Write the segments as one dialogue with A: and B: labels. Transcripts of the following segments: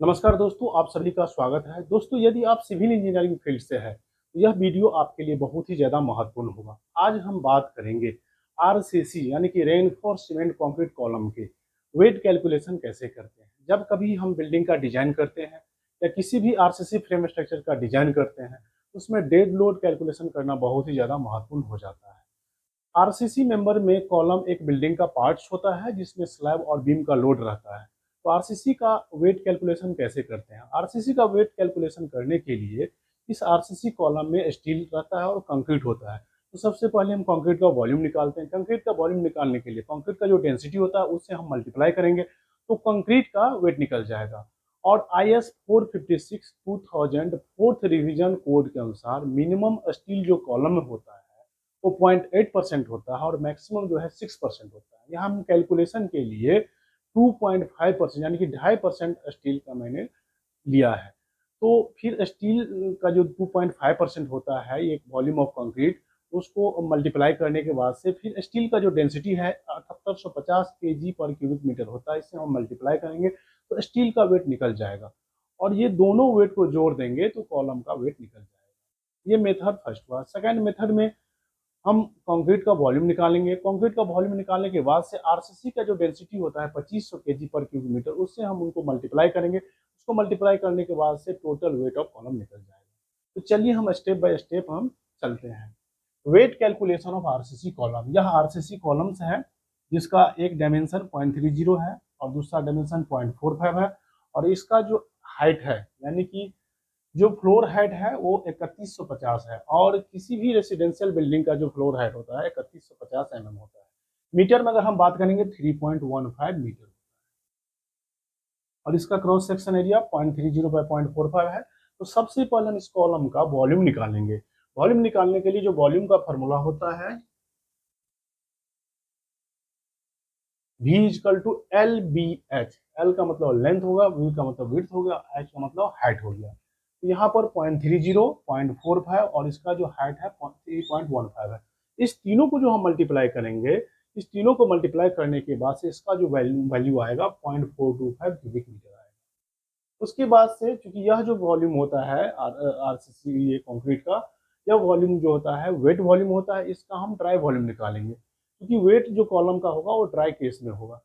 A: नमस्कार दोस्तों, आप सभी का स्वागत है। दोस्तों, यदि आप सिविल इंजीनियरिंग फील्ड से हैं, तो यह वीडियो आपके लिए बहुत ही ज़्यादा महत्वपूर्ण होगा। आज हम बात करेंगे आरसीसी यानी कि रेनफोर्स सीमेंट कंक्रीट कॉलम के वेट कैलकुलेशन कैसे करते हैं। जब कभी हम बिल्डिंग का डिजाइन करते हैं या किसी भी आरसीसी फ्रेम स्ट्रक्चर का डिजाइन करते हैं, तो उसमें डेड लोड कैलकुलेशन करना बहुत ही ज़्यादा महत्वपूर्ण हो जाता है। आरसीसी मेंबर में कॉलम एक बिल्डिंग का पार्ट्स होता है जिसमें स्लैब और बीम का लोड रहता है। तो आरसीसी का वेट कैलकुलेशन कैसे करते हैं? आरसीसी का वेट कैलकुलेशन करने के लिए इस आरसीसी कॉलम में स्टील रहता है और कंक्रीट होता है। तो सबसे पहले हम कंक्रीट का वॉल्यूम निकालते हैं। कंक्रीट का वॉल्यूम निकालने के लिए कंक्रीट का जो डेंसिटी होता है उससे हम मल्टीप्लाई करेंगे, तो कंक्रीट का वेट निकल जाएगा। और IS 456 2000 फोर्थ रिवीजन कोड के अनुसार मिनिमम स्टील जो कॉलम में होता है वो 0.8% होता है और मैक्सिमम जो है 6% होता है। यहाँ हम कैलकुलेशन के लिए 2.5% यानी कि 2.5% स्टील का मैंने लिया है। तो फिर स्टील का जो 2.5% होता है एक वॉल्यूम ऑफ कंक्रीट, उसको मल्टीप्लाई करने के बाद से फिर स्टील का जो डेंसिटी है 7850 केजी पर क्यूबिक मीटर होता है, इससे हम मल्टीप्लाई करेंगे तो स्टील का वेट निकल जाएगा। और ये दोनों वेट को जोड़ देंगे तो कॉलम का वेट निकल जाएगा। ये मेथड फर्स्ट हुआ। सेकेंड मेथड में हम कंक्रीट का वॉल्यूम निकालेंगे। कंक्रीट का वॉल्यूम निकालने के बाद से आरसीसी का जो डेंसिटी होता है 2500 केजी पर क्यूबिक मीटर, उससे हम उनको मल्टीप्लाई करेंगे। उसको मल्टीप्लाई करने के बाद से टोटल वेट ऑफ कॉलम निकल जाएगा। तो चलिए हम स्टेप बाय स्टेप हम चलते हैं। Weight calculation of RCC column. यह आरसीसी कॉलम्स है जिसका एक डायमेंशन 0.30 है और दूसरा डायमेंशन 0.45 है। और इसका जो हाइट है यानी कि जो फ्लोर हाइट है वो 3150 है और किसी भी रेसिडेंशियल बिल्डिंग का जो फ्लोर हाइट होता है 3150 होता है। मीटर में अगर हम बात करेंगे 3.15 मीटर और इसका क्रॉस सेक्शन एरिया 0.30 बाय 0.45 है। तो सबसे पहले हम इस कॉलम का वॉल्यूम निकालेंगे। वॉल्यूम निकालने के लिए जो वॉल्यूम का फॉर्मूला होता है V equal to L B H. L का मतलब लेंथ होगा, V का मतलब विड्थ हो गया, H का मतलब हाइट हो गया। तो यहाँ पर 0.30, 0.45 और इसका जो हाइट है 3.15 है। इस तीनों को जो हम मल्टीप्लाई करेंगे, इस तीनों को मल्टीप्लाई करने के बाद से इसका जो वैल्यू आएगा 0.425 क्यूबिक मीटर आएगा। उसके बाद से चूंकि यह जो वॉल्यूम होता है आरसीसी ये कंक्रीट का, यह वॉल्यूम जो होता है वेट वॉल्यूम होता है, इसका हम ड्राई वॉल्यूम निकालेंगे क्योंकि वेट जो कॉलम का होगा वो ड्राई केस में होगा।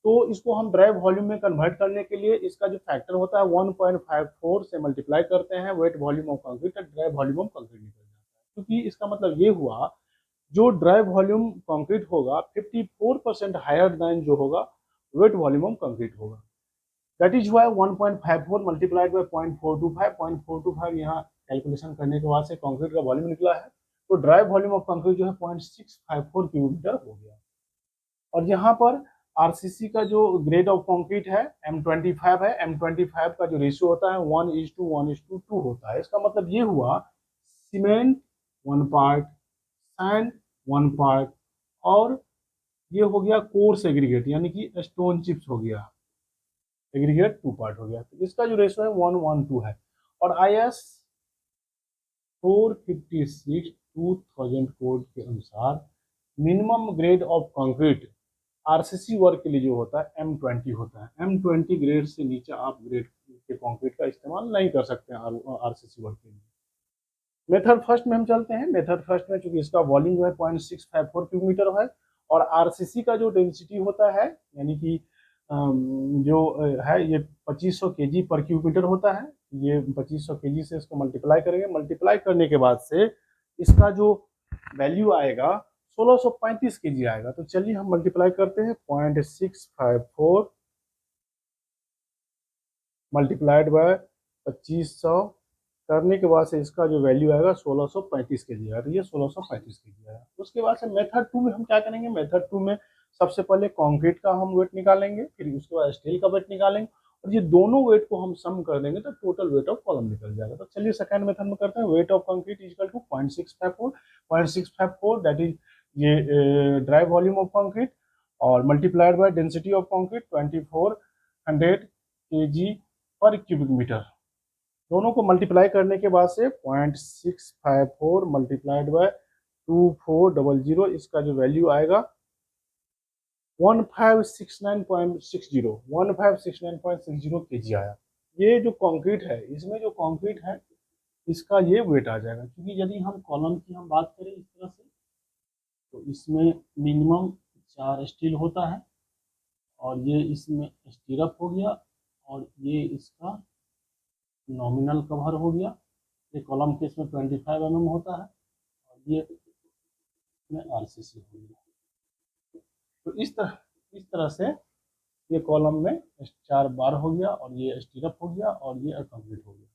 A: तो इसको हम ड्राई वॉल्यूम में कन्वर्ट करने के लिए इसका जो फैक्टर होता है 1.54 से मल्टीप्लाई करते हैं wet volume of concrete, dry volume of concrete निकल जाता है। क्योंकि इसका मतलब ये हुआ जो ड्राई वॉल्यूम कंक्रीट होगा 54% हायर देन जो होगा वेट वॉल्यूम ऑफ कंक्रीट होगा। That is Y 1.54 multiplied by 0.425 यहाँ कैलकुलेशन करने के बाद से कंक्रीट का वॉल्यूम निकला है। तो ड्राई वॉल्यूम ऑफ कंक्रीट जो है 0.654 क्यूबिक मीटर हो गया। और यहाँ पर आरसीसी का जो ग्रेड ऑफ कंक्रीट है M25 है। M25 का जो रेशियो होता है 1:1:2 होता है। इसका मतलब ये हुआ सीमेंट 1 पार्ट, सैंड 1 पार्ट और ये हो गया कोर्स एग्रीगेट यानी कि स्टोन चिप्स हो गया, एग्रीगेट 2 पार्ट हो गया। तो इसका जो रेशियो है 1:2 है। और IS 456 2000 कोड के अनुसार minimum grade of concrete RCC work के लिए जो होता है M20 होता है। M20 ग्रेड से नीचे आप ग्रेड के कंक्रीट का इस्तेमाल नहीं कर सकते हैं आरसीसी वर्क के लिए। मेथड फर्स्ट में हम चलते हैं। मेथड फर्स्ट में चूंकि इसका वॉल्यूम जो है 0.654 क्यूब मीटर है और आरसीसी का जो डेंसिटी होता है यानी कि जो है ये 2500 केजी पर क्यूब मीटर होता है। ये 2500 केजी से इसको मल्टीप्लाई करेंगे। मल्टीप्लाई करने के बाद से इसका जो वैल्यू आएगा 1635 केजी आएगा। तो चलिए हम मल्टीप्लाई करते हैं 0.654 मल्टीप्लाइड बाय 2500 करने के बाद से इसका जो वैल्यू आएगा 1635 के जी आएगा। तो ये 1635 के जी आएगा। उसके बाद से मेथड 2 में हम क्या करेंगे? मेथड 2 में सबसे पहले कंक्रीट का हम वेट निकालेंगे, फिर उसके बाद स्टील का वेट निकालेंगे और ये दोनों वेट को हम सम कर देंगे तो टोटल वेट ऑफ कॉलम निकल जाएगा। तो चलिए सेकंड मेथड में करते हैं। Weight of concrete equal to 0.654 that is ये ड्राई वॉल्यूम ऑफ कंक्रीट और multiplied by density of concrete 2400 KG पर क्यूबिक मीटर। दोनों को मल्टीप्लाई करने के बाद से 0.654 मल्टीप्लाइड बाय 2400, इसका जो वैल्यू आएगा 1569.60 के जी आया। ये जो कंक्रीट है, इसमें जो कंक्रीट है इसका ये वेट आ जाएगा, क्योंकि यदि हम कॉलम की हम बात करें इस तरह से, तो इसमें मिनिमम 4 स्टील होता है, और ये इसमें स्टीरअप हो गया, और ये इसका नॉमिनल कवर हो गया। ये कॉलम के इसमें 25 mm होता है, और ये इसमें आरसीसी हो गया। तो इस तरह से ये कॉलम में 4 बार हो गया, और ये स्टीरअप हो गया, और ये कंक्रीट हो गया।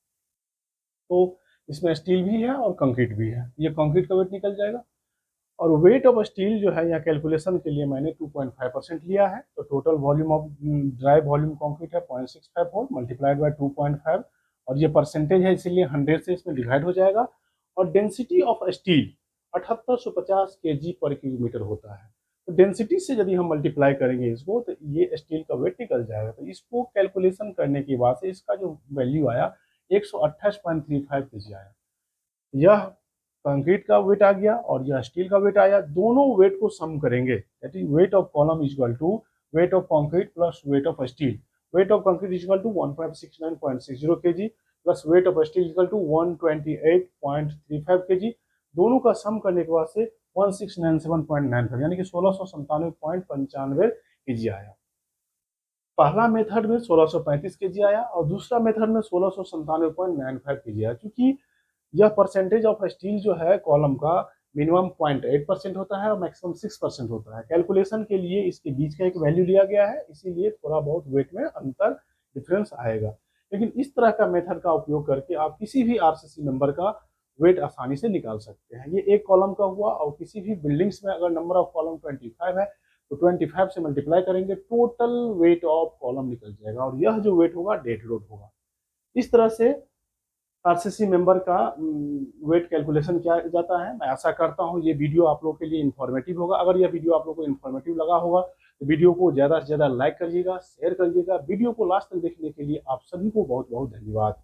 A: तो इसमें स्टील भी है और कंक्रीट भी है। ये कंक्रीट का वेट निकल जाएगा। और वेट ऑफ स्टील जो है, यहाँ कैलकुलेशन के लिए मैंने 2.5% लिया है। तो total volume of dry volume concrete है 0.654 मल्टीप्लाइड बाय 2.5, और ये परसेंटेज है इसीलिए 100 से इसमें डिवाइड हो जाएगा। और डेंसिटी ऑफ स्टील 7850 kg पर किलोमीटर होता है। तो डेंसिटी से यदि हम मल्टीप्लाई करेंगे इसको, तो ये स्टील का वेट निकल जाएगा। तो इसको कैलकुलेशन करने के बाद से इसका जो वैल्यू आया 128.35 kg आया। यह कंक्रीट का वेट आ गया और यह स्टील का वेट आया। दोनों वेट को सम करेंगे, that is weight of column is equal to weight of concrete plus weight of steel. Weight of concrete is equal to 1.69.60 kg plus weight of steel equal to 128.35 kg। दोनों का सम करने के बाद से 1697.95 यानी कि 1697.95 kg आया। पहला मेथड में 1635 kg आया और दूसरा मेथड में 1697.95 kg आया। क्योंकि यह परसेंटेज ऑफ स्टील जो है कॉलम का मिनिमम 0.8% होता है और मैक्सिमम 6% होता है। कैलकुलेशन के लिए इसके बीच का एक वैल्यू लिया गया है, इसीलिए थोड़ा बहुत वेट में अंतर डिफरेंस आएगा। लेकिन इस तरह का मेथड का उपयोग करके आप किसी भी आरसीसी मेंबर का वेट आसानी से निकाल सकते हैं। ये एक कॉलम का हुआ, और किसी भी बिल्डिंग्स में अगर नंबर ऑफ कॉलम 25 है तो 25 से मल्टीप्लाई करेंगे, टोटल वेट ऑफ कॉलम निकल जाएगा, और यह जो वेट होगा डेड लोड होगा। इस तरह से आरसीसी मेंबर का वेट कैलकुलेशन किया जाता है। मैं आशा करता हूं ये वीडियो आप लोगों के लिए इन्फॉर्मेटिव होगा। अगर यह वीडियो आप लोगों को इन्फॉर्मेटिव लगा होगा तो वीडियो को ज़्यादा से ज़्यादा लाइक करिएगा, शेयर करिएगा। वीडियो को लास्ट तक देखने के लिए आप सभी को बहुत बहुत धन्यवाद।